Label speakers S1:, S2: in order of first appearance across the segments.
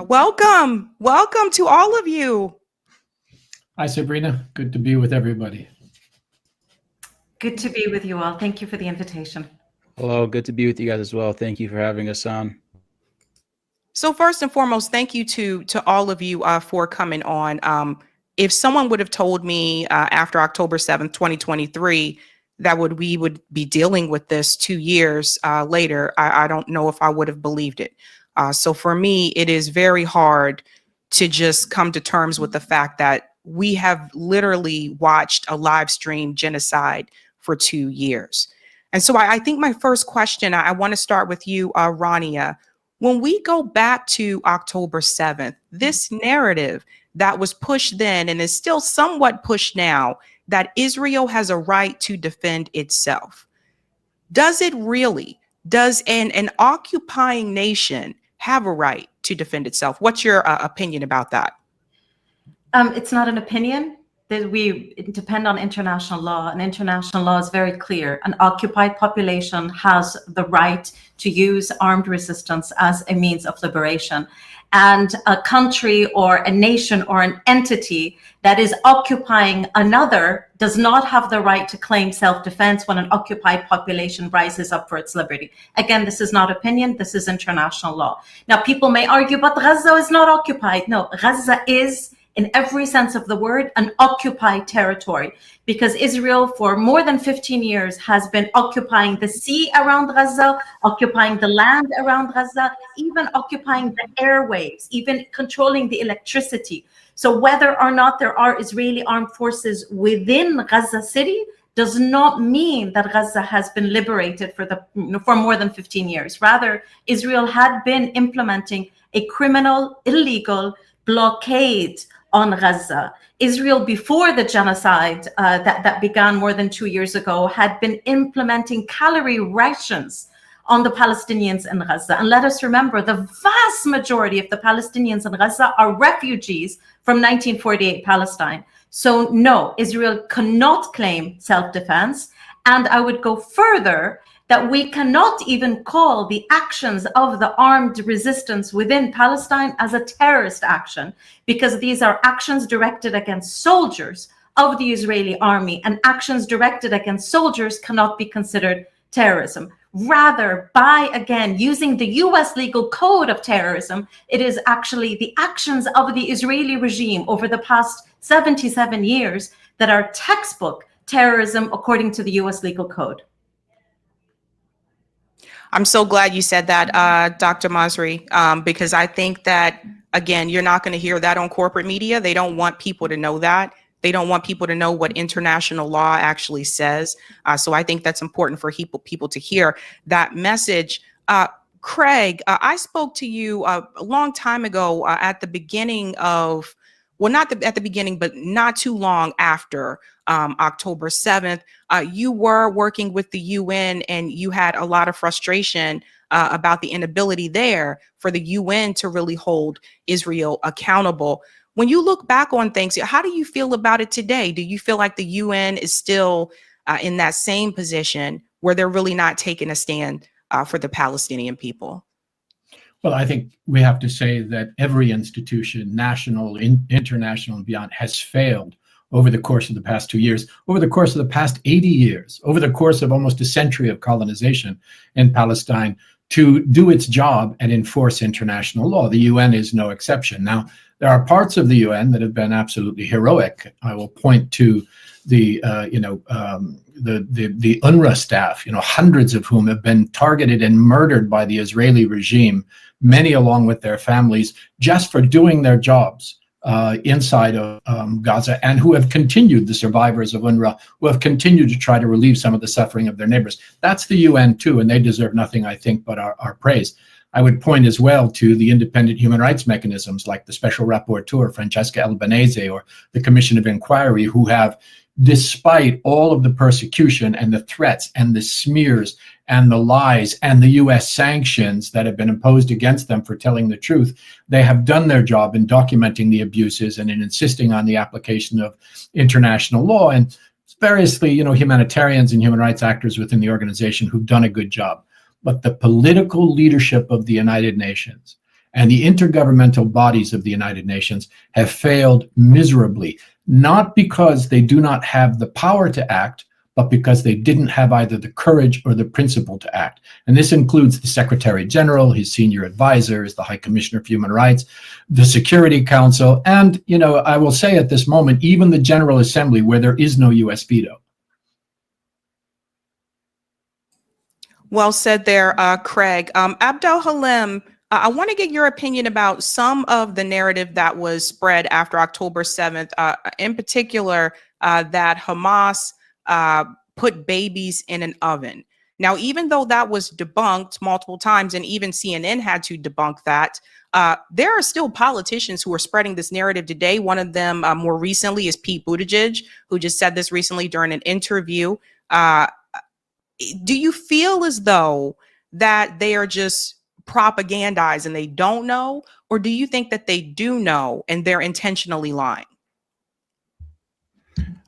S1: Welcome to all of you.
S2: Hi, Sabrina. Good to be with everybody.
S3: Good to be with you all. Thank you for the invitation.
S4: Hello, good to be with you guys as well. Thank you for having us on.
S1: So first and foremost, thank you to all of you for coming on. If someone would have told me after October 7th, 2023, that we would be dealing with this 2 years later, I don't know if I would have believed it. So for me, it is very hard to just come to terms with the fact that we have literally watched a live stream genocide for 2 years. And so I think my first question, I want to start with you, Rania. When we go back to October 7th, this narrative that was pushed then and is still somewhat pushed now, that Israel has a right to defend itself. Does it really? Does an occupying nation have a right to defend itself? What's your opinion about that?
S3: It's not an opinion. We depend on international law, and international law is very clear. An occupied population has the right to use armed resistance as a means of liberation. And a country or a nation or an entity that is occupying another does not have the right to claim self-defense when an occupied population rises up for its liberty. Again, this is not opinion, this is international law. Now, people may argue, but Gaza is not occupied. No, Gaza is, in every sense of the word, an occupied territory, because Israel for more than 15 years has been occupying the sea around Gaza, occupying the land around Gaza, even occupying the airwaves, even controlling the electricity. So whether or not there are Israeli armed forces within Gaza city does not mean that Gaza has been liberated for more than 15 years. Rather, Israel had been implementing a criminal, illegal blockade on Gaza. Israel, before the genocide that began more than 2 years ago, had been implementing calorie rations on the Palestinians in Gaza. And let us remember, the vast majority of the Palestinians in Gaza are refugees from 1948 Palestine. So no, Israel cannot claim self-defense. And I would go further, that we cannot even call the actions of the armed resistance within Palestine as a terrorist action, because these are actions directed against soldiers of the Israeli army, and actions directed against soldiers cannot be considered terrorism. Rather, by, again, using the US legal code of terrorism, it is actually the actions of the Israeli regime over the past 77 years that are textbook terrorism according to the US legal code.
S1: I'm so glad you said that, Dr. Masri, because I think that, again, you're not going to hear that on corporate media. They don't want people to know that. They don't want people to know what international law actually says. So I think that's important for people to hear that message. Craig, I spoke to you a long time ago at the beginning of, well, not at the beginning, but not too long after October 7th. You were working with the UN, and you had a lot of frustration about the inability there for the UN to really hold Israel accountable. When you look back on things, how do you feel about it today? Do you feel like the UN is still in that same position where they're really not taking a stand for the Palestinian people?
S2: Well, I think we have to say that every institution, national, international, and beyond, has failed over the course of the past 2 years, over the course of the past 80 years, over the course of almost a century of colonization in Palestine, to do its job and enforce international law. The UN is no exception. Now, there are parts of the UN that have been absolutely heroic. I will point to the UNRWA staff, hundreds of whom have been targeted and murdered by the Israeli regime, many along with their families, just for doing their jobs inside of Gaza, and who have continued, the survivors of UNRWA, who have continued to try to relieve some of the suffering of their neighbors. That's the UN too, and they deserve nothing, I think, but our praise. I would point as well to the independent human rights mechanisms like the Special Rapporteur, Francesca Albanese, or the Commission of Inquiry, who have, despite all of the persecution and the threats and the smears and the lies and the US sanctions that have been imposed against them for telling the truth, they have done their job in documenting the abuses and in insisting on the application of international law. And variously, humanitarians and human rights actors within the organization who've done a good job. But the political leadership of the United Nations And the intergovernmental bodies of the United Nations have failed miserably, not because they do not have the power to act, but because they didn't have either the courage or the principle to act. And this includes the Secretary General, his senior advisors, the High Commissioner for Human Rights, the Security Council, and, you know, I will say at this moment, even the General Assembly, where there is no US veto.
S1: Well said there, Craig. Abdelhalim, I want to get your opinion about some of the narrative that was spread after October 7th, in particular, that Hamas put babies in an oven. Now, even though that was debunked multiple times, and even CNN had to debunk that, there are still politicians who are spreading this narrative today. One of them more recently is Pete Buttigieg, who just said this recently during an interview. Do you feel as though that they are just propagandized and they don't know, or do you think that they do know and they're intentionally lying?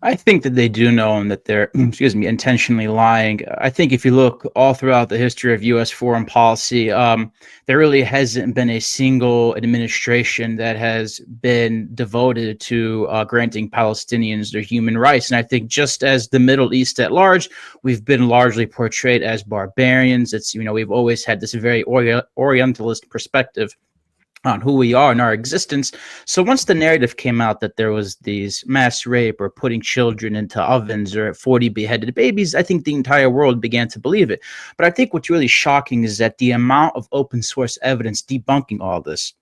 S4: I think that they do know and that they're, excuse me, intentionally lying. I think if you look all throughout the history of U.S. foreign policy, there really hasn't been a single administration that has been devoted to granting Palestinians their human rights. And I think just as the Middle East at large, we've been largely portrayed as barbarians. It's, you know, we've always had this very Orientalist perspective on who we are and our existence. So once the narrative came out that there was these mass rape or putting children into ovens or 40 beheaded babies, I think the entire world began to believe it. But I think what's really shocking is that the amount of open source evidence debunking all this.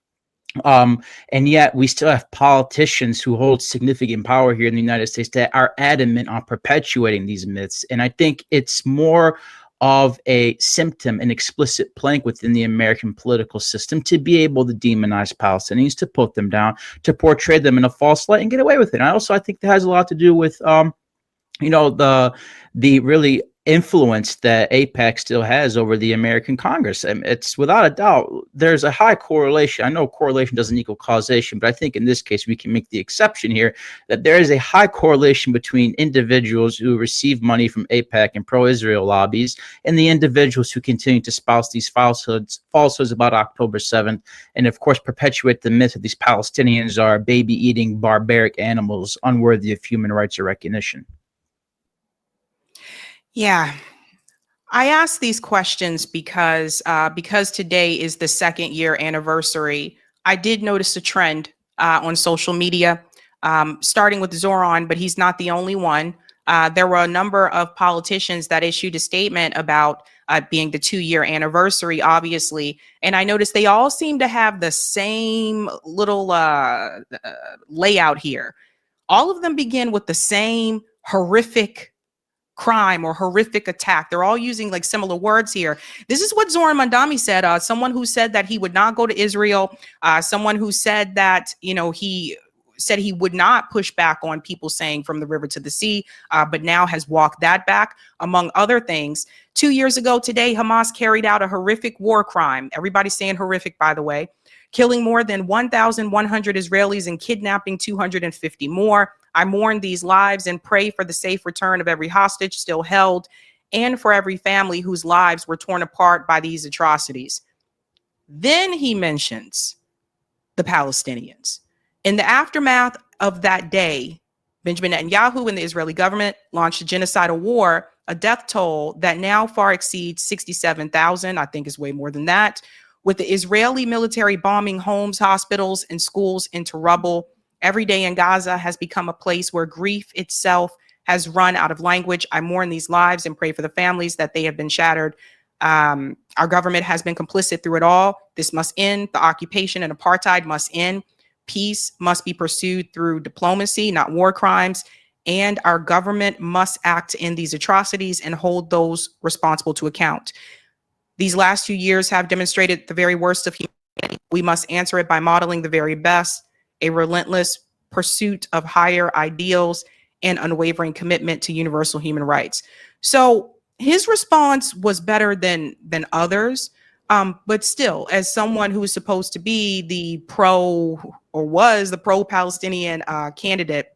S4: And yet we still have politicians who hold significant power here in the United States that are adamant on perpetuating these myths. And I think it's more of a symptom, an explicit plank within the American political system to be able to demonize Palestinians, to put them down, to portray them in a false light and get away with it. And I think that has a lot to do with, you know, the really influence that AIPAC still has over the American Congress. And it's without a doubt, there's a high correlation. I know correlation doesn't equal causation, but I think in this case, we can make the exception here that there is a high correlation between individuals who receive money from AIPAC and pro-Israel lobbies and the individuals who continue to espouse these falsehoods about October 7th. And of course, perpetuate the myth that these Palestinians are baby-eating barbaric animals unworthy of human rights or recognition.
S1: Yeah, I ask these questions because today is the 2nd year anniversary. I did notice a trend on social media, starting with Zoran, but he's not the only one. There were a number of politicians that issued a statement about being the 2-year anniversary, obviously. And I noticed they all seem to have the same little layout here. All of them begin with the same horrific crime or horrific attack. They're all using like similar words here. This is what Zoran Mandami said, someone who said that he would not go to Israel, someone who said that, you know, he said he would not push back on people saying from the river to the sea, but now has walked that back, among other things. 2 years ago today, Hamas carried out a horrific war crime. Everybody's saying horrific, by the way, killing more than 1,100 Israelis and kidnapping 250 more. I mourn these lives and pray for the safe return of every hostage still held and for every family whose lives were torn apart by these atrocities. Then he mentions the Palestinians. In the aftermath of that day, Benjamin Netanyahu and the Israeli government launched a genocidal war, a death toll that now far exceeds 67,000. I think is way more than that. With the Israeli military bombing homes, hospitals, and schools into rubble, every day in Gaza has become a place where grief itself has run out of language. I mourn these lives and pray for the families that they have been shattered. Our government has been complicit through it all. This must end. The occupation and apartheid must end. Peace must be pursued through diplomacy, not war crimes. And our government must act to end these atrocities and hold those responsible to account. These last 2 years have demonstrated the very worst of humanity. We must answer it by modeling the very best, a relentless pursuit of higher ideals and unwavering commitment to universal human rights. So his response was better than others. But still, as someone who is supposed to be the was the pro-Palestinian candidate,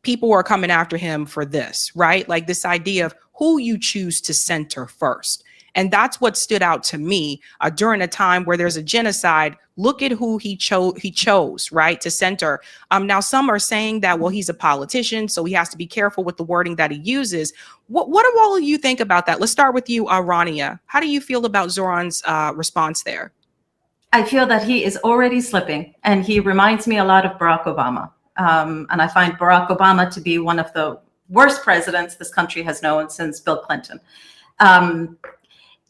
S1: people are coming after him for this, right? Like this idea of who you choose to center first. And that's what stood out to me during a time where there's a genocide. Look at who he chose, right, to center. Now, some are saying that, well, he's a politician, so he has to be careful with the wording that he uses. What do all of you think about that? Let's start with you, Rania. How do you feel about Zoran's response there?
S3: I feel that he is already slipping, and he reminds me a lot of Barack Obama. And I find Barack Obama to be one of the worst presidents this country has known since Bill Clinton.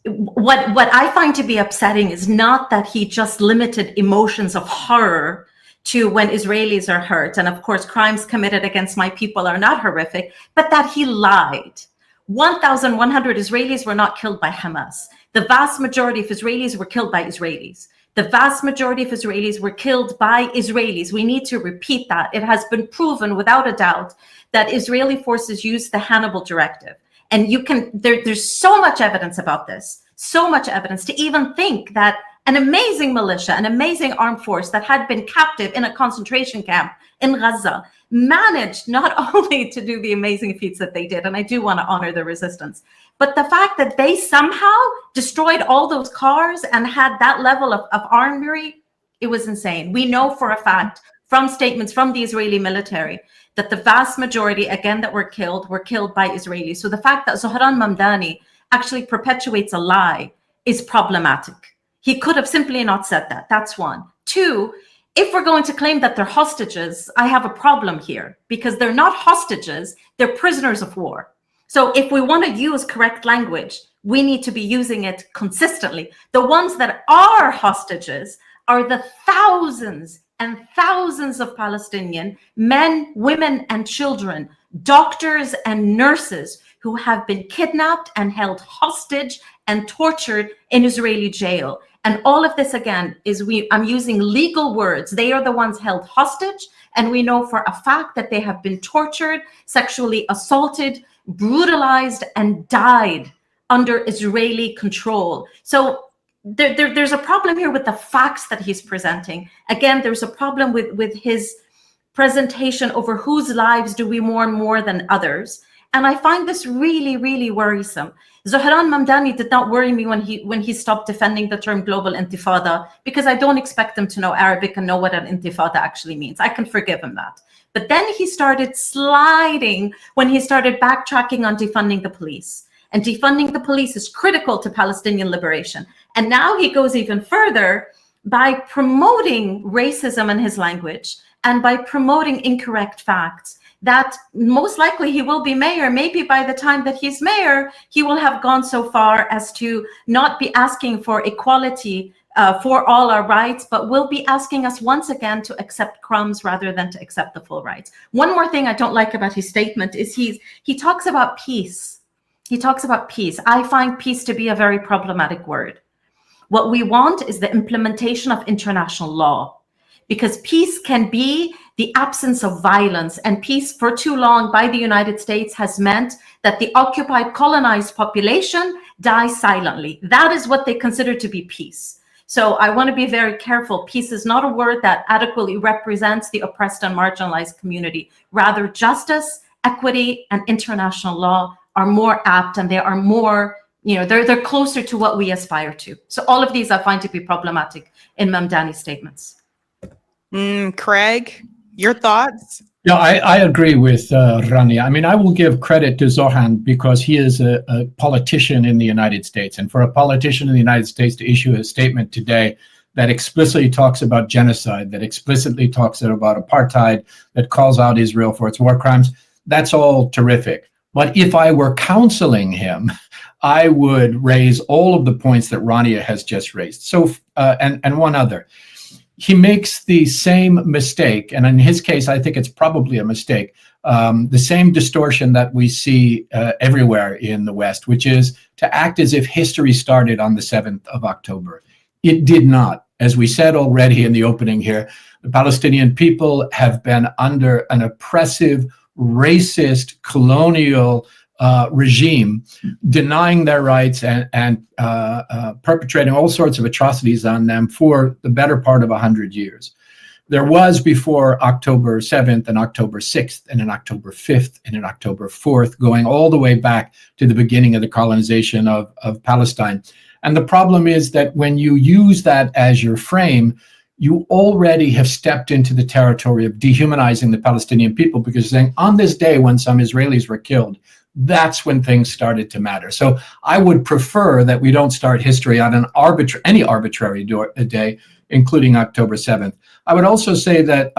S3: What I find to be upsetting is not that he just limited emotions of horror to when Israelis are hurt. And of course, crimes committed against my people are not horrific, but that he lied. 1,100 Israelis were not killed by Hamas. The vast majority of Israelis were killed by Israelis. The vast majority of Israelis were killed by Israelis. We need to repeat that. It has been proven without a doubt that Israeli forces used the Hannibal Directive. And there's so much evidence about this, so much evidence to even think that an amazing militia, an amazing armed force that had been captive in a concentration camp in Gaza managed not only to do the amazing feats that they did, and I do want to honor the resistance, but the fact that they somehow destroyed all those cars and had that level of armory, it was insane. We know for a fact from statements from the Israeli military that the vast majority, again, that were killed by Israelis. So the fact that Zohran Mamdani actually perpetuates a lie is problematic. He could have simply not said that. That's one. Two, if we're going to claim that they're hostages, I have a problem here because they're not hostages, they're prisoners of war. So if we want to use correct language, we need to be using it consistently. The ones that are hostages are the thousands and thousands of Palestinian men, women, and children, doctors and nurses who have been kidnapped and held hostage and tortured in Israeli jail. And all of this, again, I'm using legal words. They are the ones held hostage. And we know for a fact that they have been tortured, sexually assaulted, brutalized, and died under Israeli control. So there's a problem here with the facts that he's presenting. Again, there's a problem with his presentation over whose lives do we mourn more than others. And I find this really, really worrisome. Zohran Mamdani did not worry me when he stopped defending the term global intifada, because I don't expect him to know Arabic and know what an intifada actually means. I can forgive him that. But then he started sliding when he started backtracking on defunding the police. And defunding the police is critical to Palestinian liberation. And now he goes even further by promoting racism in his language and by promoting incorrect facts, that most likely he will be mayor. Maybe by the time that he's mayor, he will have gone so far as to not be asking for equality for all our rights, but will be asking us once again to accept crumbs rather than to accept the full rights. One more thing I don't like about his statement is he talks about peace. He talks about peace. I find peace to be a very problematic word. What we want is the implementation of international law, because peace can be the absence of violence, and peace for too long by the United States has meant that the occupied, colonized population dies silently. That is what they consider to be peace. So I want to be very careful. Peace is not a word that adequately represents the oppressed and marginalized community. Rather, justice, equity, and international law are more apt, and they are more, they're closer to what we aspire to. So all of these I find to be problematic in Mamdani's statements.
S1: Craig, your thoughts?
S2: Yeah, I agree with Rania. I mean, I will give credit to Zohan because he is a politician in the United States. And for a politician in the United States to issue a statement today that explicitly talks about genocide, that explicitly talks about apartheid, that calls out Israel for its war crimes, that's all terrific. But if I were counseling him, I would raise all of the points that Rania has just raised. So, and one other. He makes the same mistake, and in his case, I think it's probably a mistake, the same distortion that we see everywhere in the West, which is to act as if history started on the 7th of October. It did not. As we said already in the opening here, the Palestinian people have been under an oppressive, racist, colonial regime, denying their rights and perpetrating all sorts of atrocities on them for the better part of 100 years. There was before October 7th and October 6th and an October 5th and an October 4th, going all the way back to the beginning of the colonization of Palestine. And the problem is that when you use that as your frame, you already have stepped into the territory of dehumanizing the Palestinian people, because saying on this day when some Israelis were killed, that's when things started to matter. So I would prefer that we don't start history on any arbitrary day, including October 7th. I would also say that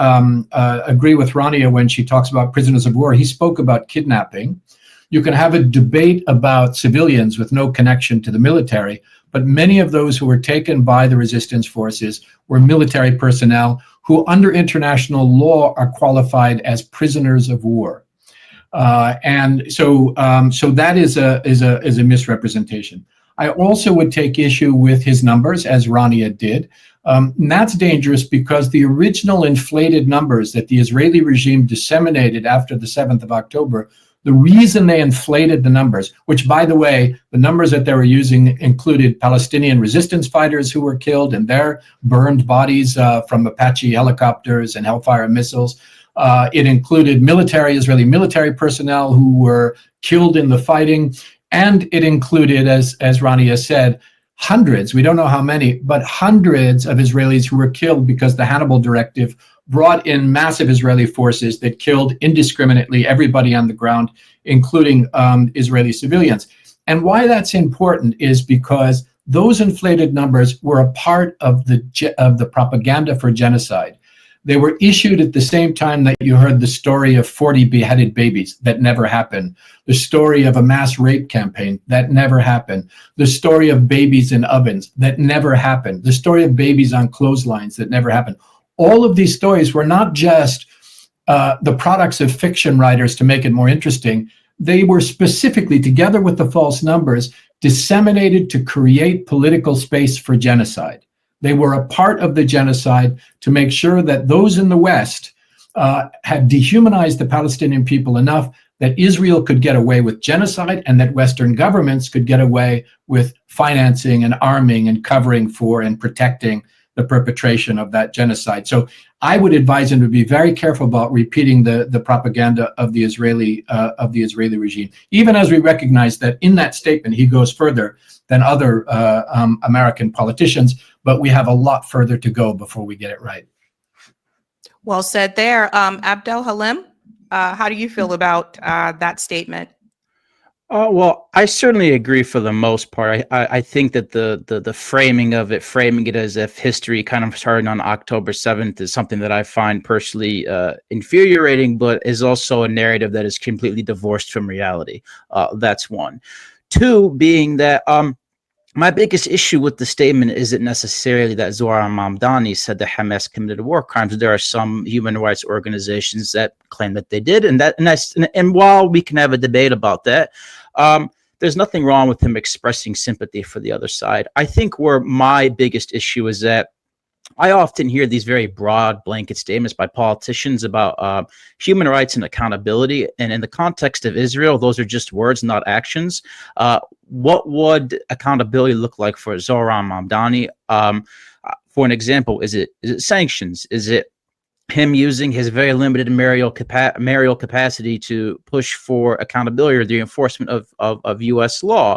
S2: agree with Rania when she talks about prisoners of war. He spoke about kidnapping. You can have a debate about civilians with no connection to the military, but many of those who were taken by the resistance forces were military personnel who under international law are qualified as prisoners of war. And so that is a misrepresentation. I also would take issue with his numbers, as Rania did. And that's dangerous because the original inflated numbers that the Israeli regime disseminated after the 7th of October, the reason they inflated the numbers, which, by the way, the numbers that they were using included Palestinian resistance fighters who were killed and their burned bodies from Apache helicopters and Hellfire missiles. It included Israeli military personnel who were killed in the fighting. And it included, as Rania said, hundreds, we don't know how many, but hundreds of Israelis who were killed because the Hannibal Directive brought in massive Israeli forces that killed indiscriminately everybody on the ground, including Israeli civilians. And why that's important is because those inflated numbers were a part of the propaganda for genocide. They were issued at the same time that you heard the story of 40 beheaded babies that never happened, the story of a mass rape campaign that never happened, the story of babies in ovens that never happened, the story of babies on clotheslines that never happened. All of these stories were not just the products of fiction writers to make it more interesting. They were specifically, together with the false numbers, disseminated to create political space for genocide. They were a part of the genocide to make sure that those in the West had dehumanized the Palestinian people enough that Israel could get away with genocide and that Western governments could get away with financing and arming and covering for and protecting the perpetration of that genocide. So I would advise him to be very careful about repeating the propaganda of the Israeli regime, even as we recognize that in that statement he goes further than other American politicians, but we have a lot further to go before we get it right.
S1: Well said there. Abdelhalim, how do you feel about that statement?
S4: Well, I certainly agree for the most part. I think that the framing it as if history kind of started on October 7th is something that I find personally infuriating, but is also a narrative that is completely divorced from reality. That's one. Two, being that my biggest issue with the statement isn't necessarily that Zohar Mamdani said that Hamas committed war crimes. There are some human rights organizations that claim that they did, and while we can have a debate about that, there's nothing wrong with him expressing sympathy for the other side. I think where my biggest issue is that I often hear these very broad blanket statements by politicians about human rights and accountability. And in the context of Israel, those are just words, not actions. What would accountability look like for Zohran Mamdani? For an example, is it sanctions? Is it him using his very limited mayoral capacity to push for accountability or the enforcement of U.S. law?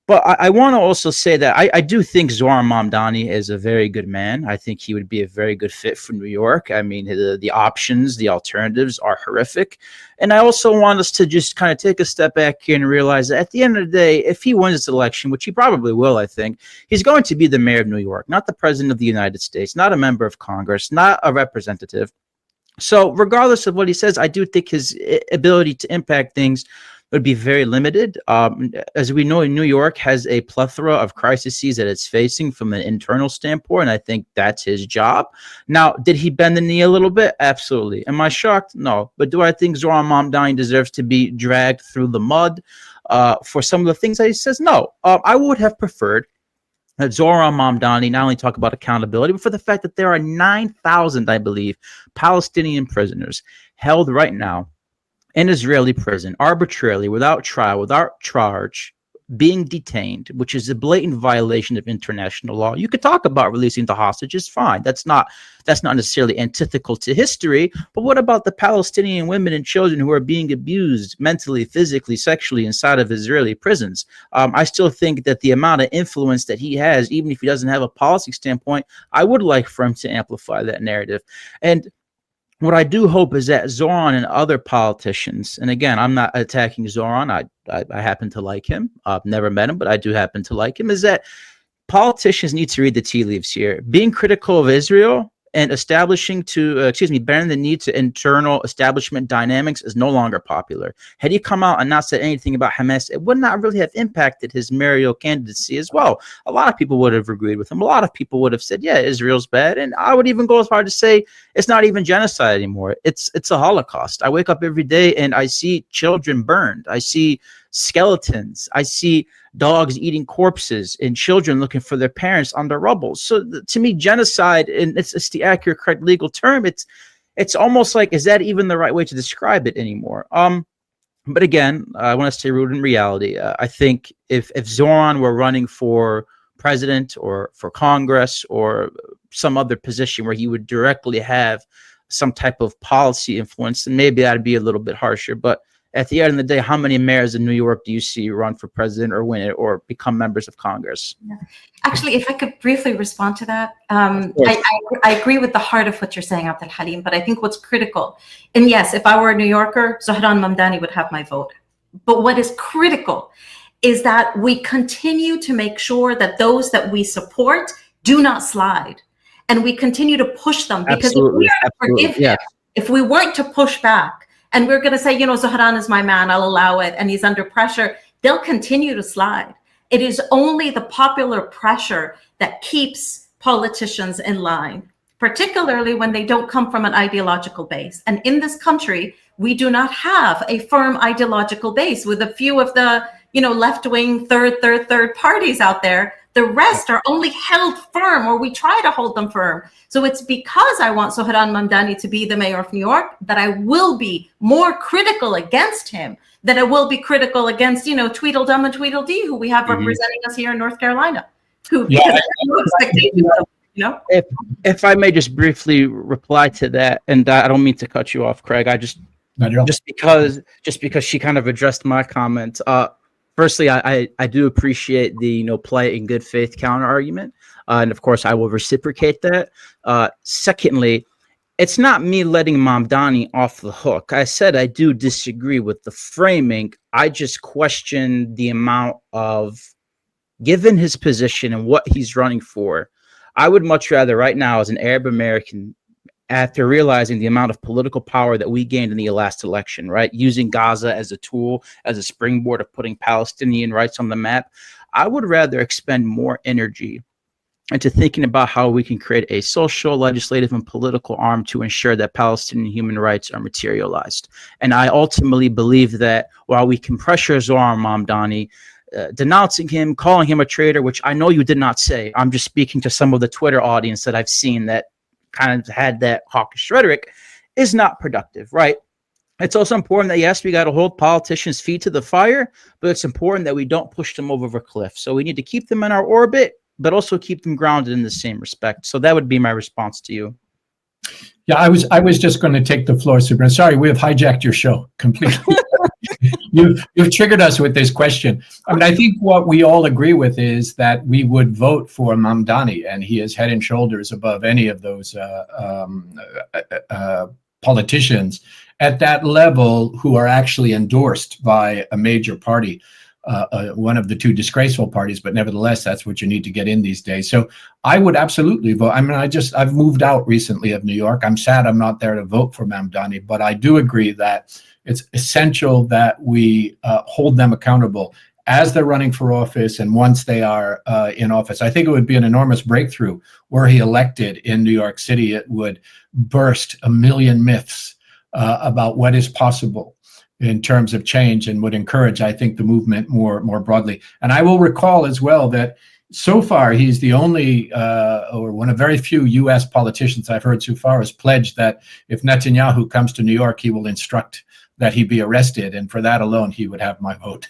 S4: But I want to also say that I do think Zohar Mamdani is a very good man. I think he would be a very good fit for New York. I mean, the options, the alternatives are horrific. And I also want us to just kind of take a step back here and realize that at the end of the day, if he wins this election, which he probably will, I think, he's going to be the mayor of New York, not the president of the United States, not a member of Congress, not a representative. So regardless of what he says, I do think his ability to impact things would be very limited. As we know, New York has a plethora of crises that it's facing from an internal standpoint, and I think that's his job. Now, did he bend the knee a little bit? Absolutely. Am I shocked? No. But do I think Zohran Mamdani deserves to be dragged through the mud for some of the things that he says? No. I would have preferred that Zohran Mamdani not only talk about accountability, but for the fact that there are 9,000, I believe, Palestinian prisoners held right now in Israeli prison, arbitrarily, without trial, without charge, being detained, which is a blatant violation of international law. You could talk about releasing the hostages, fine. That's not necessarily antithetical to history. But what about the Palestinian women and children who are being abused mentally, physically, sexually inside of Israeli prisons? I still think that the amount of influence that he has, even if he doesn't have a policy standpoint, I would like for him to amplify that narrative. And what I do hope is that Zoran and other politicians, and again, I'm not attacking Zoran. I happen to like him. I've never met him, but I do happen to like him, is that politicians need to read the tea leaves here. Being critical of Israel and bearing the need to internal establishment dynamics is no longer popular. Had he come out and not said anything about Hamas, it would not really have impacted his mayoral candidacy as well. A lot of people would have agreed with him. A lot of people would have said, yeah, Israel's bad. And I would even go as far to say it's not even genocide anymore. It's a Holocaust. I wake up every day and I see children burned. I see skeletons. I see dogs eating corpses and children looking for their parents on the rubble. So to me, genocide, and it's the accurate, correct legal term. It's almost like, is that even the right way to describe it anymore? But again, I want to stay rooted in reality. I think if Zoran were running for president or for Congress or some other position where he would directly have some type of policy influence, then maybe that'd be a little bit harsher. But at the end of the day, how many mayors in New York do you see run for president or win it or become members of Congress?
S3: Yeah. Actually, if I could briefly respond to that, I agree with the heart of what you're saying, Abdelhalim, but I think what's critical, and yes, if I were a New Yorker, Zohran Mamdani would have my vote. But what is critical is that we continue to make sure that those that we support do not slide. And we continue to push them, because if we are to forgive him, if we weren't to push back, and we're going to say, Zohran is my man, I'll allow it, and he's under pressure, they'll continue to slide. It is only the popular pressure that keeps politicians in line, particularly when they don't come from an ideological base. And in this country, we do not have a firm ideological base, with a few of the, left-wing third parties out there. The rest are only held firm, or we try to hold them firm. So it's because I want Zohran Mamdani to be the mayor of New York that I will be more critical against him than I will be critical against, Tweedledum and Tweedledee, who we have representing us here in North Carolina.
S4: If I may just briefly reply to that, and I don't mean to cut you off, Craig. Just because she kind of addressed my comment. Firstly, I do appreciate the play in good faith counter argument, and of course I will reciprocate that. Secondly, it's not me letting Mamdani off the hook. I said I do disagree with the framing. I just question the amount of, given his position and what he's running for, I would much rather right now, as an Arab American, after realizing the amount of political power that we gained in the last election, right, using Gaza as a tool, as a springboard of putting Palestinian rights on the map, I would rather expend more energy into thinking about how we can create a social, legislative, and political arm to ensure that Palestinian human rights are materialized. And I ultimately believe that while we can pressure Zohran Mamdani, denouncing him, calling him a traitor, which I know you did not say, I'm just speaking to some of the Twitter audience that I've seen that kind of had that hawkish rhetoric, is not productive, right? It's also important that, yes, we got to hold politicians' feet to the fire, but it's important that we don't push them over a cliff. So we need to keep them in our orbit, but also keep them grounded in the same respect. So that would be my response to you.
S2: Yeah, I was just going to take the floor, Sabrina. Sorry, we have hijacked your show completely. You've triggered us with this question. I mean, I think what we all agree with is that we would vote for Mamdani, and he is head and shoulders above any of those politicians at that level who are actually endorsed by a major party. One of the two disgraceful parties, but nevertheless, that's what you need to get in these days. So I would absolutely vote. I mean, I've moved out recently of New York. I'm sad I'm not there to vote for Mamdani, but I do agree that it's essential that we hold them accountable as they're running for office and once they are in office. I think it would be an enormous breakthrough were he elected in New York City. It would burst a million myths about what is possible in terms of change, and would encourage, I think, the movement more broadly. And I will recall as well that so far he's the only or one of very few U.S. politicians I've heard so far has pledged that if Netanyahu comes to New York, he will instruct that he be arrested, and for that alone, he would have my vote.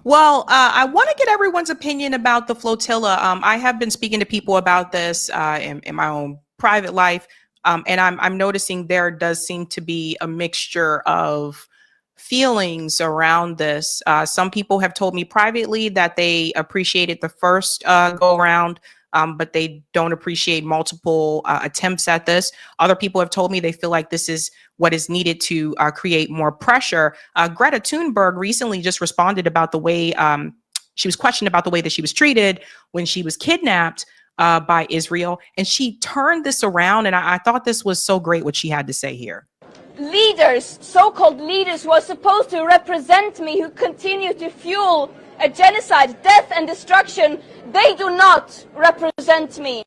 S1: Well, I want to get everyone's opinion about the flotilla. I have been speaking to people about this in my own private life, and I'm noticing there does seem to be a mixture of feelings around this. Some people have told me privately that they appreciated the first go around, but they don't appreciate multiple attempts at this. Other people have told me they feel like this is what is needed to create more pressure. Greta Thunberg recently just responded about the way she was questioned about the way that she was treated when she was kidnapped by Israel. And she turned this around. And I thought this was so great what she had to say here.
S5: Leaders, so-called leaders who are supposed to represent me, who continue to fuel a genocide, death and destruction, they do not represent me.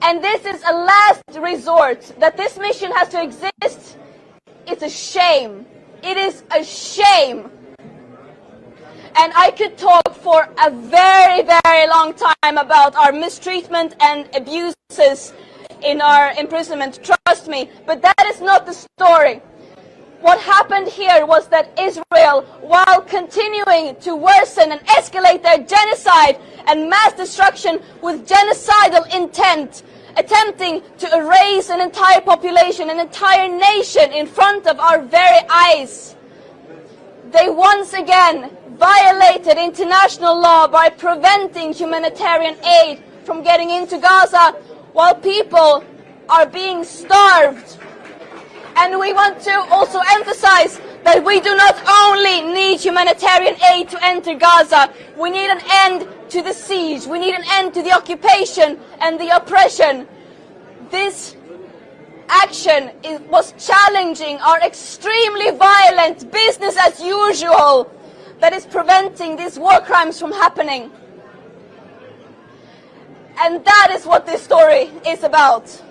S5: And this is a last resort. That this mission has to exist, it's a shame. It is a shame. And I could talk for a very, very long time about our mistreatment and abuses in our imprisonment, trust me, but that is not the story. What happened here was that Israel, while continuing to worsen and escalate their genocide and mass destruction with genocidal intent, attempting to erase an entire population, an entire nation in front of our very eyes, they once again violated international law by preventing humanitarian aid from getting into Gaza, while people are being starved. And we want to also emphasize that we do not only need humanitarian aid to enter Gaza, we need an end to the siege, we need an end to the occupation and the oppression. This action was challenging our extremely violent business as usual that is preventing these war crimes from happening. And that is what this story is about.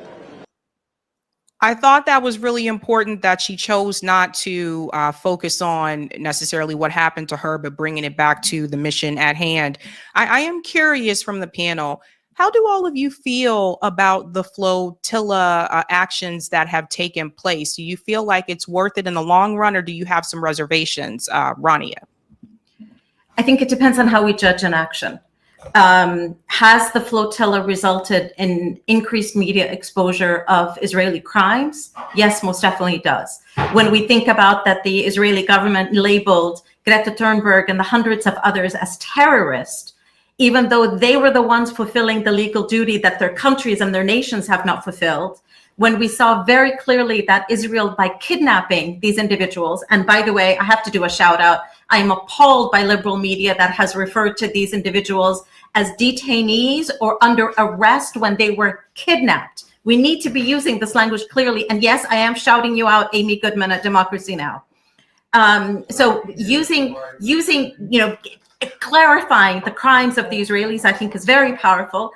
S1: I thought that was really important that she chose not to focus on necessarily what happened to her, but bringing it back to the mission at hand. I am curious from the panel, how do all of you feel about the flotilla actions that have taken place? Do you feel like it's worth it in the long run, or do you have some reservations, Rania?
S3: I think it depends on how we judge an action. Has the flotilla resulted in increased media exposure of Israeli crimes? Yes, most definitely it does. When we think about that the Israeli government labeled Greta Thunberg and the hundreds of others as terrorists, even though they were the ones fulfilling the legal duty that their countries and their nations have not fulfilled, when we saw very clearly that Israel, by kidnapping these individuals, and by the way, I have to do a shout out, I am appalled by liberal media that has referred to these individuals as detainees or under arrest when they were kidnapped. We need to be using this language clearly. And yes, I am shouting you out, Amy Goodman at Democracy Now! So using, clarifying the crimes of the Israelis, I think is very powerful.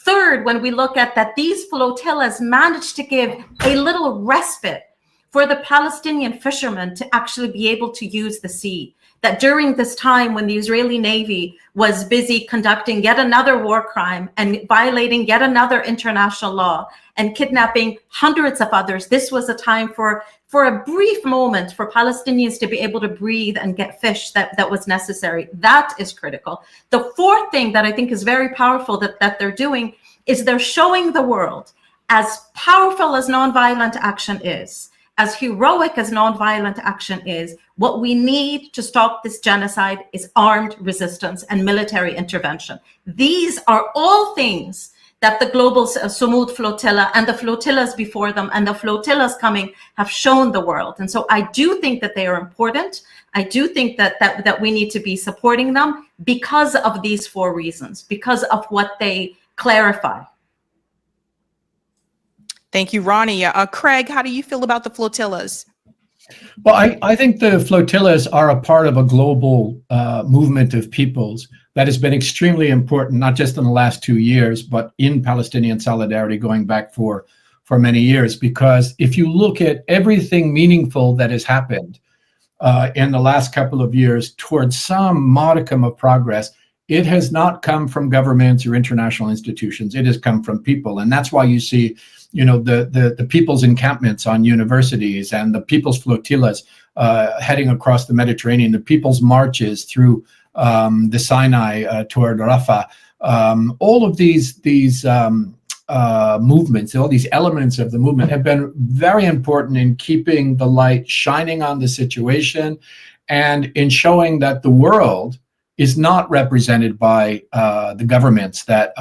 S3: Third, when we look at that, these flotillas managed to give a little respite for the Palestinian fishermen to actually be able to use the sea. That during this time when the Israeli Navy was busy conducting yet another war crime and violating yet another international law and kidnapping hundreds of others, this was a time for a brief moment for Palestinians to be able to breathe and get fish that was necessary. That is critical. The fourth thing that I think is very powerful that they're doing is they're showing the world, as powerful as nonviolent action is, as heroic as nonviolent action is, what we need to stop this genocide is armed resistance and military intervention. These are all things that the global Sumud flotilla and the flotillas before them and the flotillas coming have shown the world. And so I do think that they are important. I do think that we need to be supporting them because of these four reasons, because of what they clarify.
S1: Thank you, Rania. Craig, how do you feel about the flotillas?
S2: Well, I think the flotillas are a part of a global movement of peoples that has been extremely important, not just in the last 2 years, but in Palestinian solidarity going back for many years. Because if you look at everything meaningful that has happened in the last couple of years towards some modicum of progress, it has not come from governments or international institutions. It has come from people. And that's why you see, the people's encampments on universities and the people's flotillas heading across the Mediterranean, the people's marches through the Sinai toward Rafah, all of these movements, all these elements of the movement have been very important in keeping the light shining on the situation and in showing that the world is not represented by the governments that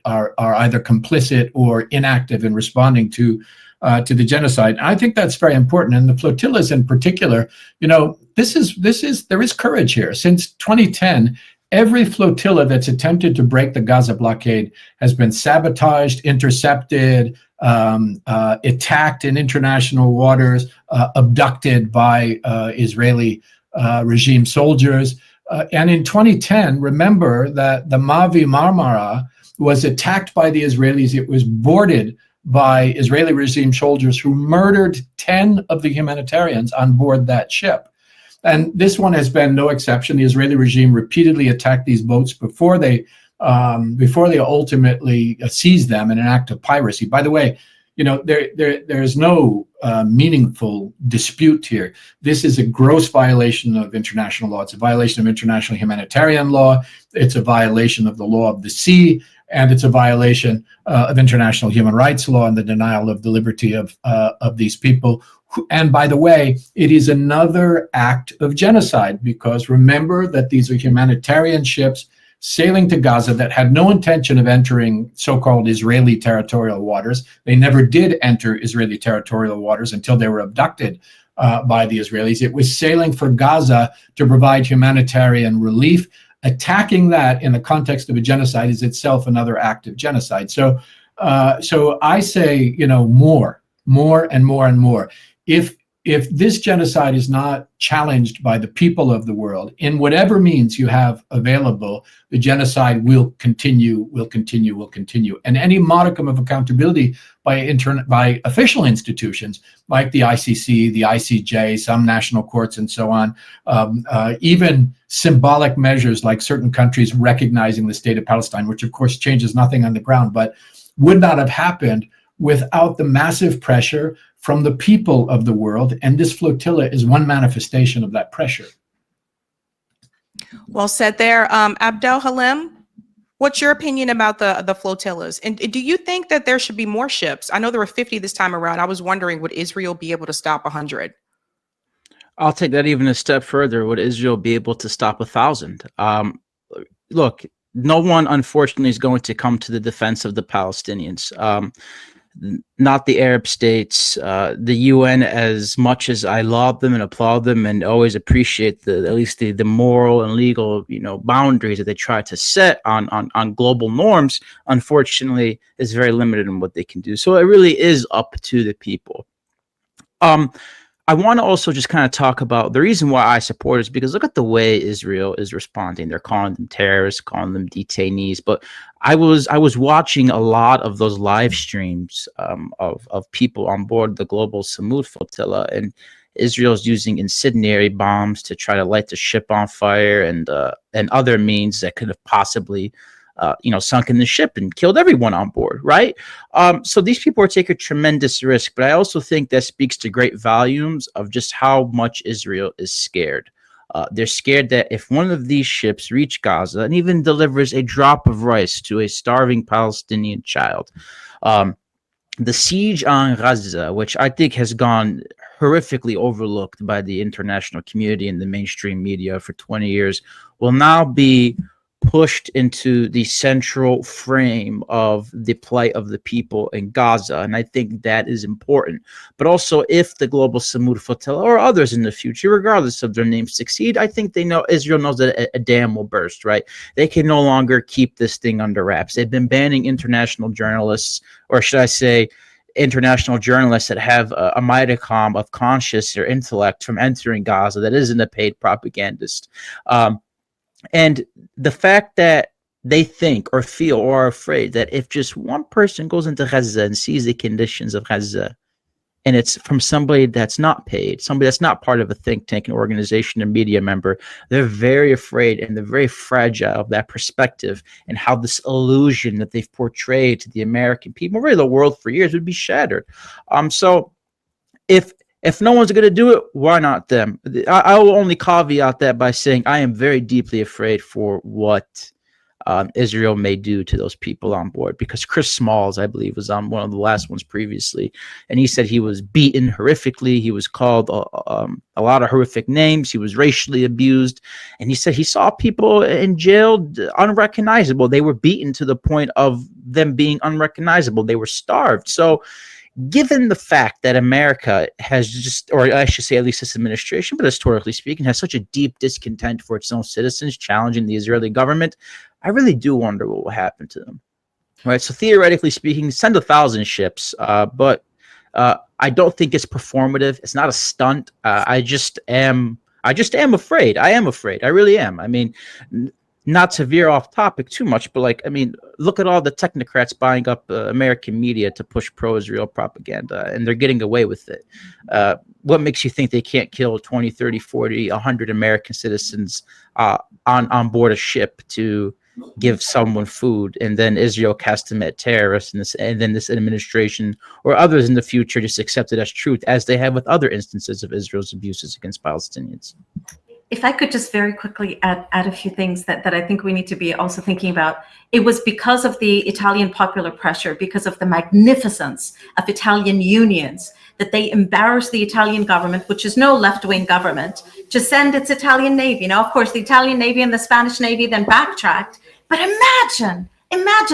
S2: are either complicit or inactive in responding to the genocide. And I think that's very important. And the flotillas in particular, you know, there is courage here. Since 2010, every flotilla that's attempted to break the Gaza blockade has been sabotaged, intercepted, attacked in international waters, abducted by Israeli regime soldiers. And in 2010, remember that the Mavi Marmara was attacked by the Israelis. It was boarded by Israeli regime soldiers who murdered 10 of the humanitarians on board that ship. And this one has been no exception. The Israeli regime repeatedly attacked these boats before they ultimately seized them in an act of piracy. By the way, you know, there is no meaningful dispute here. This is a gross violation of international law. It's a violation of international humanitarian law. It's a violation of the law of the sea, and it's a violation of international human rights law and the denial of the liberty of these people. And by the way, it is another act of genocide, because remember that these are humanitarian ships sailing to Gaza that had no intention of entering so-called Israeli territorial waters. They never did enter Israeli territorial waters until they were abducted by the Israelis. It was sailing for Gaza to provide humanitarian relief. Attacking that in the context of a genocide is itself another act of genocide. So I say, you know, more and more and more. If this genocide is not challenged by the people of the world in whatever means you have available, the genocide will continue. And any modicum of accountability by official institutions like the ICC, the ICJ, some national courts, and so on, even symbolic measures like certain countries recognizing the state of Palestine, which of course changes nothing on the ground, but would not have happened without the massive pressure from the people of the world. And this flotilla is one manifestation of that pressure.
S1: Well said there. Abdelhalim, what's your opinion about the flotillas? And do you think that there should be more ships? I know there were 50 this time around. I was wondering, would Israel be able to stop 100?
S4: I'll take that even a step further. Would Israel be able to stop 1,000? Look, no one, unfortunately, is going to come to the defense of the Palestinians. Not the Arab states, the UN, as much as I laud them and applaud them and always appreciate at least the moral and legal, you know, boundaries that they try to set on global norms, unfortunately, is very limited in what they can do. So it really is up to the people. I want to also just kind of talk about the reason why I support is because look at the way Israel is responding. They're calling them terrorists, calling them detainees. But I was watching a lot of those live streams of people on board the global Samud flotilla, and Israel's using incendiary bombs to try to light the ship on fire and other means that could have possibly sunk in the ship and killed everyone on board, right? So these people are taking a tremendous risk, but I also think that speaks to great volumes of just how much Israel is scared. They're scared that if one of these ships reach Gaza and even delivers a drop of rice to a starving Palestinian child, the siege on Gaza, which I think has gone horrifically overlooked by the international community and the mainstream media for 20 years, will now be pushed into the central frame of the plight of the people in Gaza. And I think that is important. But also, if the global Samud flotilla or others in the future, regardless of their names, succeed, I think Israel knows that a dam will burst, right? They can no longer keep this thing under wraps. They've been banning international journalists, or should I say, international journalists that have a modicum of conscience or intellect from entering Gaza that isn't a paid propagandist. And the fact that they think or feel or are afraid that if just one person goes into Gaza and sees the conditions of Gaza, and it's from somebody that's not paid, somebody that's not part of a think tank, an organization, a media member, they're very afraid and they're very fragile of that perspective and how this illusion that they've portrayed to the American people, really the world for years, would be shattered. So if If no one's going to do it, why not them? I will only caveat that by saying I am very deeply afraid for what Israel may do to those people on board, because Chris Smalls, I believe, was on one of the last ones previously, and he said he was beaten horrifically. He was called a lot of horrific names. He was racially abused, and he said he saw people in jail unrecognizable. They were beaten to the point of them being unrecognizable. They were starved. So given the fact that America has just, or I should say at least this administration, but historically speaking, has such a deep discontent for its own citizens challenging the Israeli government, I really do wonder what will happen to them. Right. So theoretically speaking, send 1,000 ships, but I don't think it's performative. It's not a stunt. I just am afraid. I am afraid. I really am. I mean, not to veer off topic too much, but like, I mean, look at all the technocrats buying up American media to push pro-Israel propaganda, and they're getting away with it. What makes you think they can't kill 20, 30, 40, 100 American citizens on board a ship to give someone food, and then Israel cast them at terrorists, and then this administration or others in the future just accept it as truth, as they have with other instances of Israel's abuses against Palestinians?
S3: If I could just very quickly add a few things that I think we need to be also thinking about. It was because of the Italian popular pressure, because of the magnificence of Italian unions, that they embarrassed the Italian government, which is no left-wing government, to send its Italian Navy. Now, of course, the Italian Navy and the Spanish Navy then backtracked. But imagine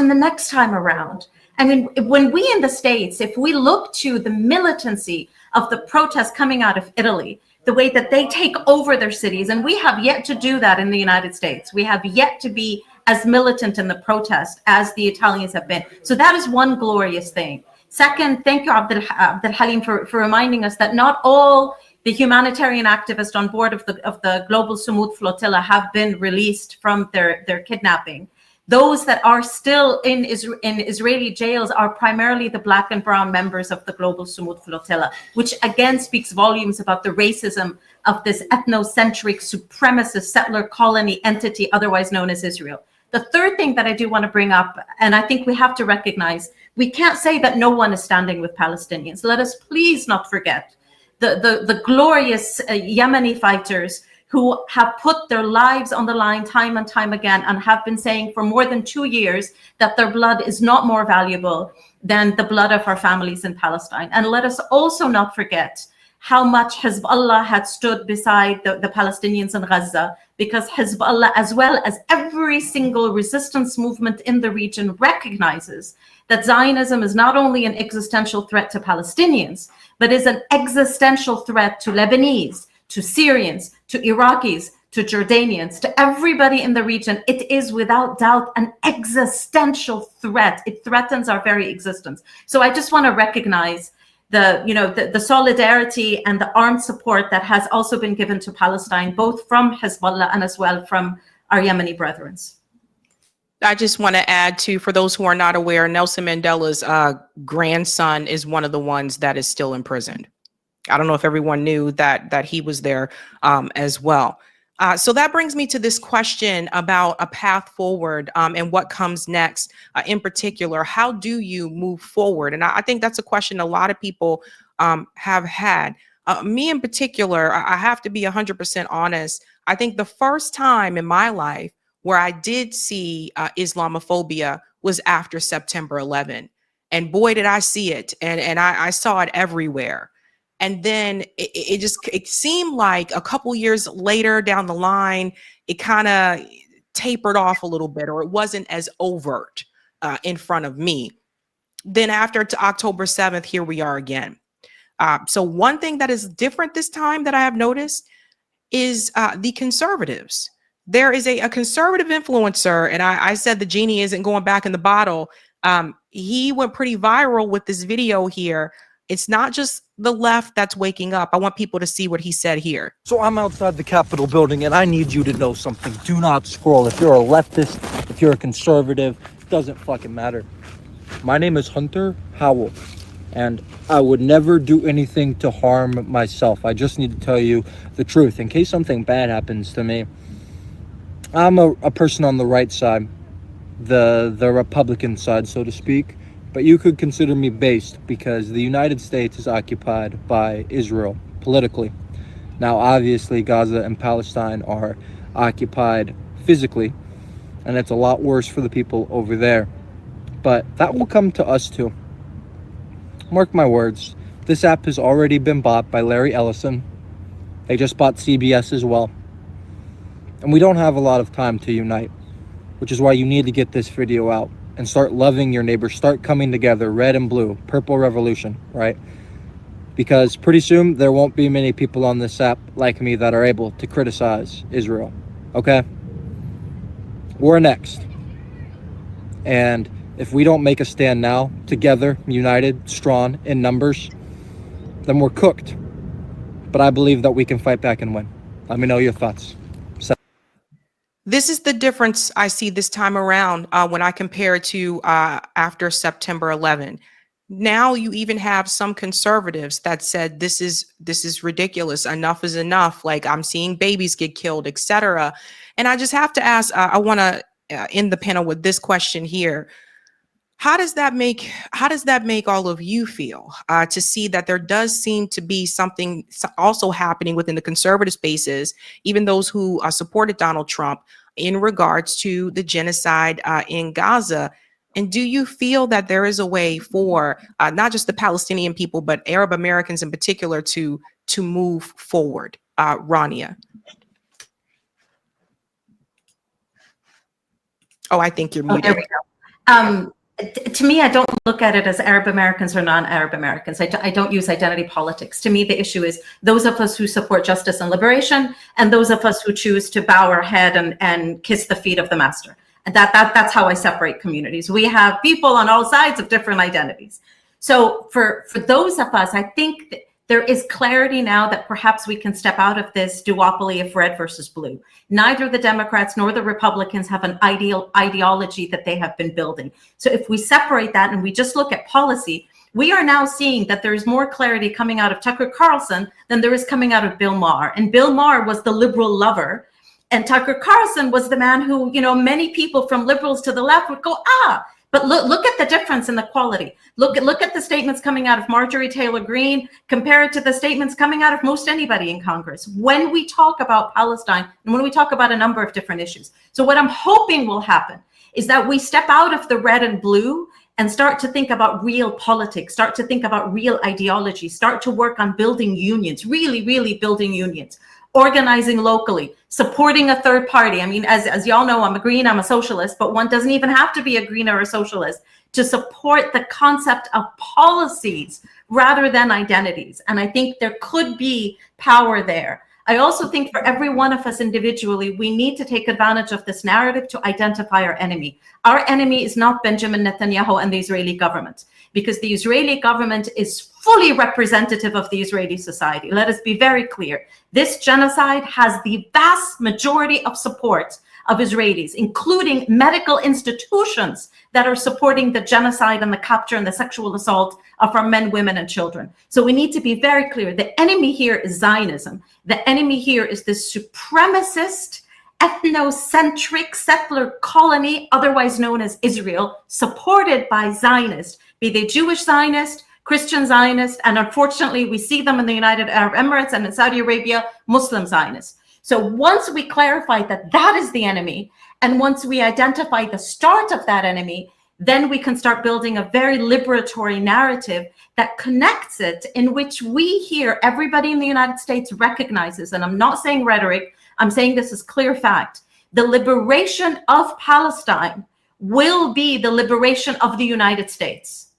S3: the next time around. I mean, when we in the States, if we look to the militancy of the protests coming out of Italy, the way that they take over their cities, and we have yet to do that in the United States. We have yet to be as militant in the protest as the Italians have been. So that is one glorious thing. Second, thank you, Abdelhalim, for reminding us that not all the humanitarian activists on board of the Global Sumud Flotilla have been released from their kidnapping. Those that are still in Israeli jails are primarily the Black and brown members of the Global Sumud Flotilla, which again speaks volumes about the racism of this ethnocentric supremacist settler colony entity, otherwise known as Israel. The third thing that I do want to bring up, and I think we have to recognize, we can't say that no one is standing with Palestinians. Let us please not forget the glorious Yemeni fighters who have put their lives on the line time and time again, and have been saying for more than 2 years that their blood is not more valuable than the blood of our families in Palestine. And let us also not forget how much Hezbollah had stood beside the Palestinians in Gaza, because Hezbollah, as well as every single resistance movement in the region, recognizes that Zionism is not only an existential threat to Palestinians, but is an existential threat to Lebanese, to Syrians, to Iraqis, to Jordanians, to everybody in the region. It is without doubt an existential threat. It threatens our very existence. So I just want to recognize the solidarity and the armed support that has also been given to Palestine, both from Hezbollah and as well from our Yemeni brethren.
S1: I just want to add to, for those who are not aware, Nelson Mandela's grandson is one of the ones that is still imprisoned. I don't know if everyone knew that he was there as well. So that brings me to this question about a path forward and what comes next. In particular, how do you move forward? And I think that's a question a lot of people have had. Me in particular, I have to be 100% honest. I think the first time in my life where I did see Islamophobia was after September 11. And boy, did I see it. And I saw it everywhere. And then it seemed like a couple years later down the line, it kind of tapered off a little bit, or it wasn't as overt in front of me. Then after October 7th, here we are again. So one thing that is different this time that I have noticed is the conservatives. There is a conservative influencer, and I said the genie isn't going back in the bottle. He went pretty viral with this video here. It's not just the left that's waking up. I want people to see what he said here.
S6: So I'm outside the Capitol building, and I need you to know something. Do not scroll. If you're a leftist, if you're a conservative, it doesn't fucking matter. My name is Hunter Howell, and I would never do anything to harm myself. I just need to tell you the truth in case something bad happens to me. I'm a person on the right side, the Republican side, so to speak. but you could consider me based because the United States is occupied by Israel politically. Now, obviously, Gaza and Palestine are occupied physically, and it's a lot worse for the people over there. But that will come to us too. Mark my words, this app has already been bought by Larry Ellison. They just bought CBS as well. And we don't have a lot of time to unite, which is why you need to get this video out and start loving your neighbors, start coming together, red and blue, purple revolution, right? Because pretty soon there won't be many people on this app like me that are able to criticize Israel, okay? We're next. And if we don't make a stand now, together, united, strong, in numbers, then we're cooked. But I believe that we can fight back and win. Let me know your thoughts.
S1: This is the difference I see this time around when I compare it to after September 11. Now you even have some conservatives that said this is ridiculous. Enough is enough. Like, I'm seeing babies get killed, etc. And I just have to ask. I want to end the panel with this question here. How does that make all of you feel to see that there does seem to be something also happening within the conservative spaces, even those who supported Donald Trump, in regards to the genocide in Gaza? And do you feel that there is a way for not just the Palestinian people, but Arab Americans in particular to move forward? Rania. Oh, I think you're muted.
S3: There we go. To me, I don't look at it as Arab Americans or non-Arab Americans. I don't use identity politics. To me, the issue is those of us who support justice and liberation and those of us who choose to bow our head and kiss the feet of the master. And that's how I separate communities. We have people on all sides of different identities. So for those of us, I think that there is clarity now that perhaps we can step out of this duopoly of red versus blue. Neither the Democrats nor the Republicans have an ideology that they have been building. So if we separate that and we just look at policy, we are now seeing that there's more clarity coming out of Tucker Carlson than there is coming out of Bill Maher. And Bill Maher was the liberal lover. And Tucker Carlson was the man who, many people from liberals to the left would go, but look at the difference in the quality. Look at the statements coming out of Marjorie Taylor Greene, compared to the statements coming out of most anybody in Congress when we talk about Palestine and when we talk about a number of different issues. So what I'm hoping will happen is that we step out of the red and blue and start to think about real politics, start to think about real ideology, start to work on building unions, really, really building unions, organizing locally, supporting a third party. I mean, as y'all know, I'm a green, I'm a socialist, but one doesn't even have to be a green or a socialist to support the concept of policies rather than identities. And I think there could be power there. I also think for every one of us individually, we need to take advantage of this narrative to identify our enemy. Our enemy is not Benjamin Netanyahu and the Israeli government, because the Israeli government is fully representative of the Israeli society. Let us be very clear. This genocide has the vast majority of support of Israelis, including medical institutions that are supporting the genocide and the capture and the sexual assault of our men, women, and children. So we need to be very clear. The enemy here is Zionism. The enemy here is this supremacist, ethnocentric settler colony, otherwise known as Israel, supported by Zionists, be they Jewish Zionists, Christian Zionists, and unfortunately, we see them in the United Arab Emirates and in Saudi Arabia, Muslim Zionists. So once we clarify that that is the enemy, and once we identify the start of that enemy, then we can start building a very liberatory narrative that connects it, in which we here, everybody in the United States recognizes, and I'm not saying rhetoric, I'm saying this is clear fact, the liberation of Palestine will be the liberation of the United States.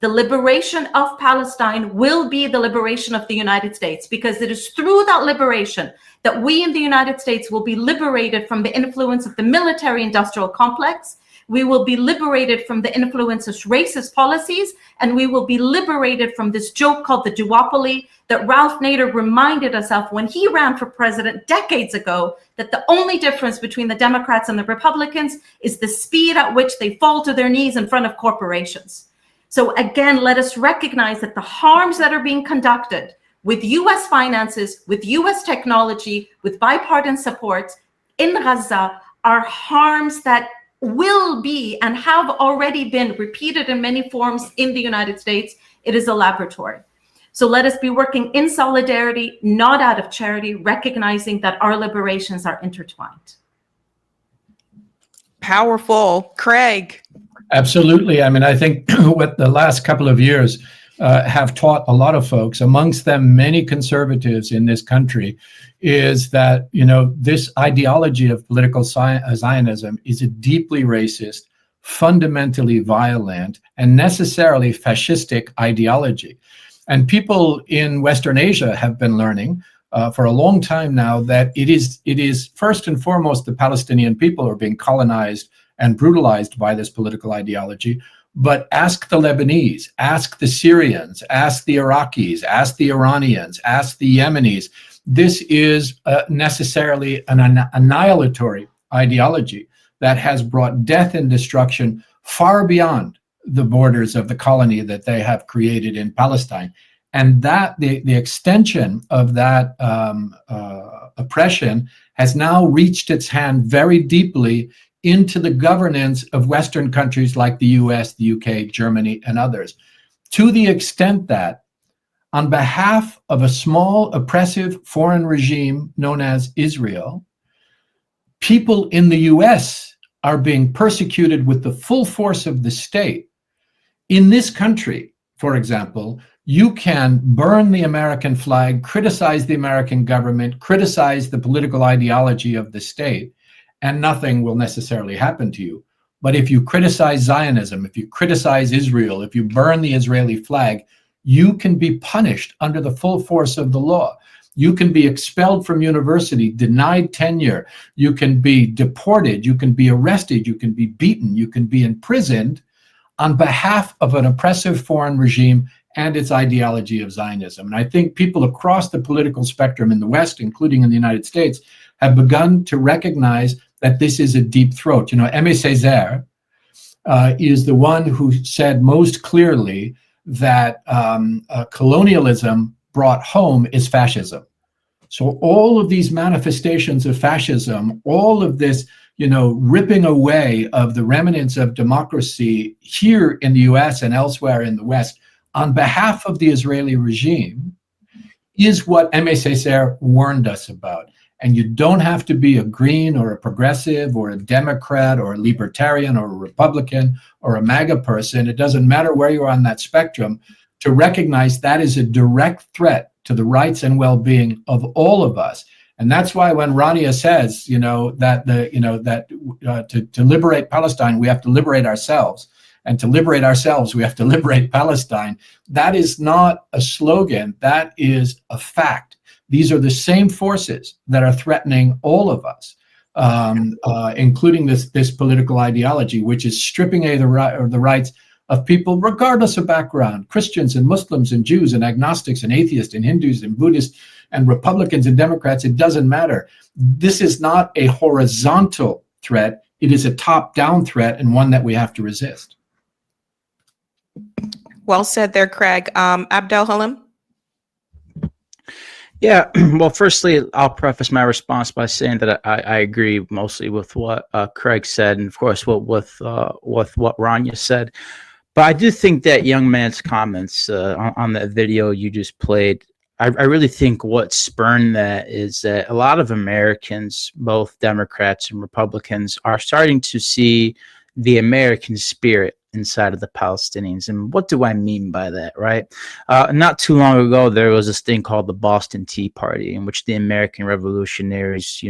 S3: The liberation of Palestine will be the liberation of the United States, because it is through that liberation that we in the United States will be liberated from the influence of the military-industrial complex. We will be liberated from the influence of racist policies, and we will be liberated from this joke called the duopoly that Ralph Nader reminded us of when he ran for president decades ago, that the only difference between the Democrats and the Republicans is the speed at which they fall to their knees in front of corporations. So again, let us recognize that the harms that are being conducted with US finances, with US technology, with bipartisan support in Gaza are harms that will be and have already been repeated in many forms in the United States, it is a laboratory. So let us be working in solidarity, not out of charity, recognizing that our liberations are intertwined.
S1: Powerful. Craig.
S2: Absolutely. I mean, I think what the last couple of years have taught a lot of folks, amongst them many conservatives in this country, is that, you know, this ideology of political Zionism is a deeply racist, fundamentally violent, and necessarily fascistic ideology. And people in Western Asia have been learning for a long time now that it is first and foremost the Palestinian people who are being colonized and brutalized by this political ideology. But ask the Lebanese, ask the Syrians, ask the Iraqis, ask the Iranians, ask the Yemenis. This is necessarily an annihilatory ideology that has brought death and destruction far beyond the borders of the colony that they have created in Palestine. And that the extension of that oppression has now reached its hand very deeply into the governance of Western countries like the US, the UK, Germany, and others, to the extent that on behalf of a small oppressive foreign regime known as Israel, people in the US are being persecuted with the full force of the state. In this country, for example, you can burn the American flag, criticize the American government, criticize the political ideology of the state, and nothing will necessarily happen to you. But if you criticize Zionism, if you criticize Israel, if you burn the Israeli flag, you can be punished under the full force of the law. You can be expelled from university, denied tenure, you can be deported, you can be arrested, you can be beaten, you can be imprisoned on behalf of an oppressive foreign regime and its ideology of Zionism. And I think people across the political spectrum in the West, including in the United States, have begun to recognize that this is a deep throat. You know, Aimé Césaire is the one who said most clearly that colonialism brought home is fascism. So all of these manifestations of fascism, all of this, you know, ripping away of the remnants of democracy here in the US and elsewhere in the West on behalf of the Israeli regime is what Aimé Césaire warned us about. And you don't have to be a green or a progressive or a Democrat or a libertarian or a Republican or a MAGA person. It doesn't matter where you are on that spectrum to recognize that is a direct threat to the rights and well-being of all of us. And that's why when Rania says, you know, that to liberate Palestine, we have to liberate ourselves. And to liberate ourselves, we have to liberate Palestine. That is not a slogan. That is a fact. These are the same forces that are threatening all of us, including this political ideology, which is stripping the rights of people, regardless of background, Christians and Muslims and Jews and agnostics and atheists and Hindus and Buddhists and Republicans and Democrats. It doesn't matter. This is not a horizontal threat. It is a top-down threat, and one that we have to resist.
S1: Well said there, Craig. Abdelhalim?
S4: Yeah, well, firstly, I'll preface my response by saying that I agree mostly with what Craig said, and of course, with what Rania said. But I do think that young man's comments on that video you just played, I really think what spurned that is that a lot of Americans, both Democrats and Republicans, are starting to see the American spirit inside of the Palestinians. And what do I mean by that, right? Not too long ago, there was this thing called the Boston Tea Party, in which the American revolutionaries,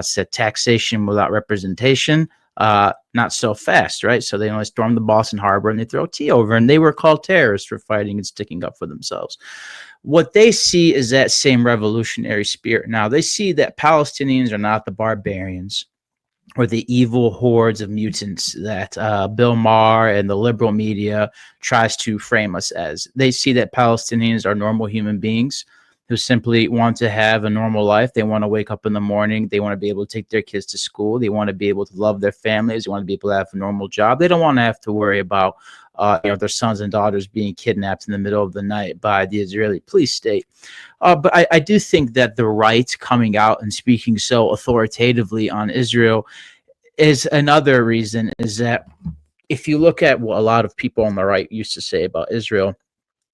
S4: said taxation without representation, not so fast, right? So they only stormed the Boston Harbor and they throw tea over, and they were called terrorists for fighting and sticking up for themselves. What they see is that same revolutionary spirit. Now, they see that Palestinians are not the barbarians or the evil hordes of mutants that Bill Maher and the liberal media tries to frame us as. They see that Palestinians are normal human beings who simply want to have a normal life. They want to wake up in the morning. They want to be able to take their kids to school. They want to be able to love their families. They want to be able to have a normal job. They don't want to have to worry about their sons and daughters being kidnapped in the middle of the night by the Israeli police state. But I do think that the right coming out and speaking so authoritatively on Israel, is another reason, is that if you look at what a lot of people on the right used to say about Israel,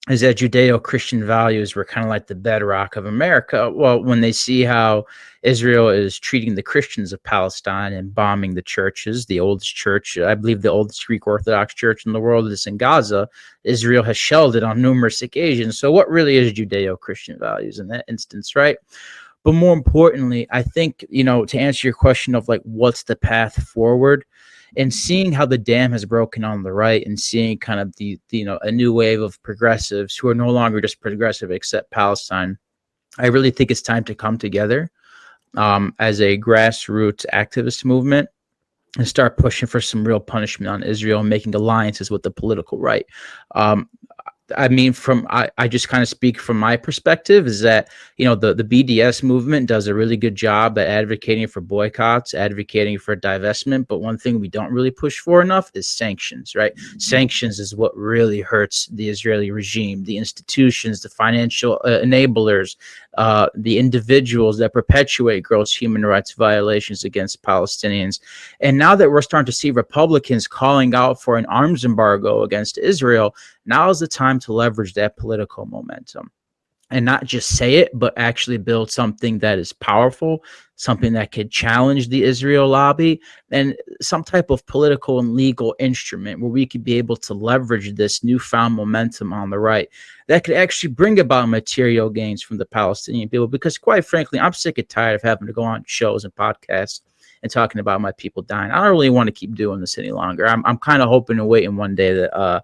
S4: is that Judeo-Christian values were kind of like the bedrock of America. Well, when they see how Israel is treating the Christians of Palestine and bombing the churches, the oldest church, I believe the oldest Greek Orthodox church in the world is in Gaza, Israel has shelled it on numerous occasions. So what really is Judeo-Christian values in that instance, right? But more importantly, I think, to answer your question of like, what's the path forward, and seeing how the dam has broken on the right, and seeing kind of the a new wave of progressives who are no longer just progressive except Palestine, I really think it's time to come together as a grassroots activist movement and start pushing for some real punishment on Israel and making alliances with the political right. I mean, I just kind of speak from my perspective, is that, the BDS movement does a really good job at advocating for boycotts, advocating for divestment. But one thing we don't really push for enough is sanctions, right? Sanctions is what really hurts the Israeli regime, the institutions, the financial enablers, the individuals that perpetuate gross human rights violations against Palestinians. And now that we're starting to see Republicans calling out for an arms embargo against Israel, now is the time to leverage that political momentum and not just say it, but actually build something that is powerful, something that could challenge the Israel lobby, and some type of political and legal instrument where we could be able to leverage this newfound momentum on the right that could actually bring about material gains from the Palestinian people. Because quite frankly, I'm sick and tired of having to go on shows and podcasts and talking about my people dying. I don't really want to keep doing this any longer. I'm kind of hoping and waiting one day that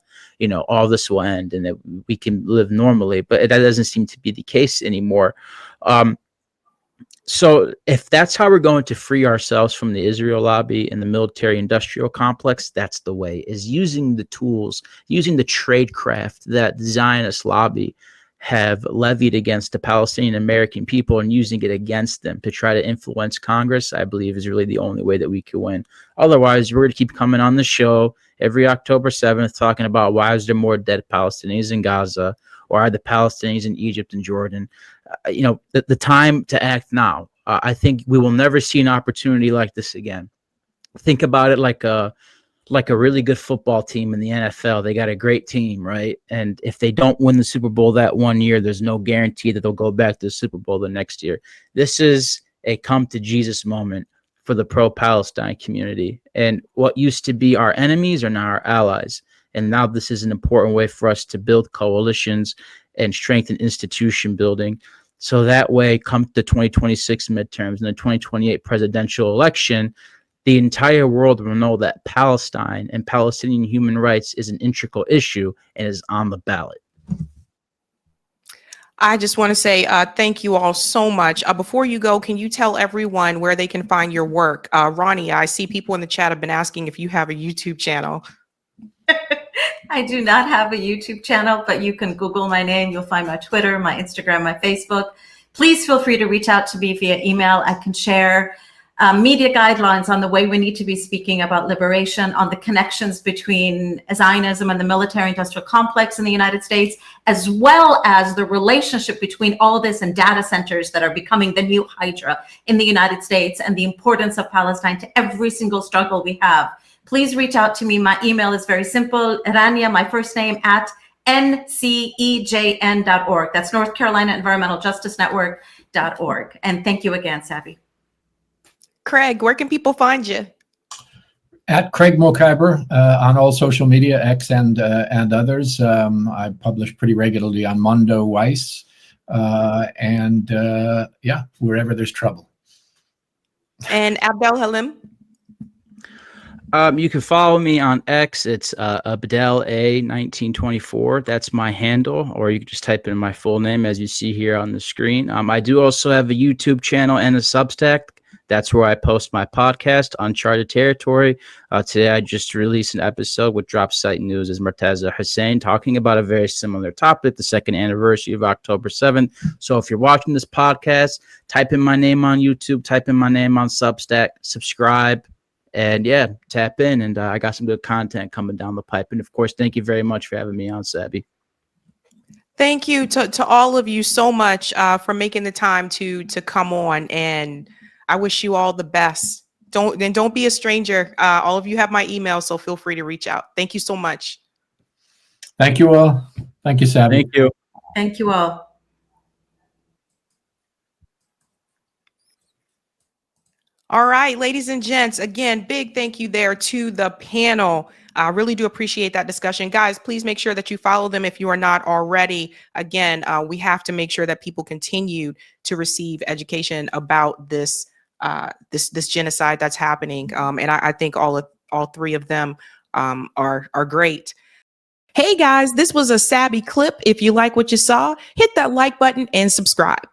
S4: all this will end and that we can live normally, but that doesn't seem to be the case anymore. So if that's how we're going to free ourselves from the Israel lobby and the military industrial complex, that's the way, is using the tools, using the tradecraft that the Zionist lobby have levied against the Palestinian American people and using it against them to try to influence Congress, I believe is really the only way that we can win. Otherwise, we're going to keep coming on the show every October 7th talking about why is there more dead Palestinians in Gaza, or are the Palestinians in Egypt and Jordan? The time to act now. I think we will never see an opportunity like this again. Think about it like a really good football team in the NFL. They got a great team, right? And if they don't win the Super Bowl that one year, there's no guarantee that they'll go back to the Super Bowl the next year. This is a come to Jesus moment for the pro-Palestine community. And what used to be our enemies are now our allies. And now this is an important way for us to build coalitions and strengthen institution building. So that way, come the 2026 midterms and the 2028 presidential election, the entire world will know that Palestine and Palestinian human rights is an integral issue and is on the ballot.
S1: I just want to say thank you all so much. Before you go, can you tell everyone where they can find your work? Rania, I see people in the chat have been asking if you have a YouTube channel.
S3: I do not have a YouTube channel, but you can Google my name. You'll find my Twitter, my Instagram, my Facebook. Please feel free to reach out to me via email. I can share media guidelines on the way we need to be speaking about liberation, on the connections between Zionism and the military-industrial complex in the United States, as well as the relationship between all this and data centers that are becoming the new Hydra in the United States, and the importance of Palestine to every single struggle we have. Please reach out to me. My email is very simple, Rania, my first name, at ncejn.org. That's North Carolina Environmental Justice Network.org. And thank you again, Sabby.
S1: Craig, where can people find you?
S2: At Craig Mokhiber on all social media, X and others. I publish pretty regularly on Mondo Weiss, and wherever there's trouble.
S1: And Abdelhalim?
S4: You can follow me on X. It's Abdel1924. That's my handle, or you can just type in my full name as you see here on the screen. I do also have a YouTube channel and a Substack. That's where I post my podcast, Uncharted Territory. Today, I just released an episode with Drop Site News as Murtaza Hussein, talking about a very similar topic, the second anniversary of October 7th. So if you're watching this podcast, type in my name on YouTube, type in my name on Substack, subscribe, and tap in. And I got some good content coming down the pipe. And of course, thank you very much for having me on, Sabby.
S1: Thank you to all of you so much for making the time to come on, and I wish you all the best. don't be a stranger. All of you have my email, so feel free to reach out. Thank you so much.
S2: Thank you all. Thank you, Sabby.
S4: Thank you.
S3: Thank you all.
S1: All right, ladies and gents, again, big thank you there to the panel. I really do appreciate that discussion. Guys, please make sure that you follow them if you are not already. Again, we have to make sure that people continue to receive education about this this genocide that's happening. And I think all three of them are great. Hey guys, this was a Sabby clip. If you like what you saw, hit that like button and subscribe.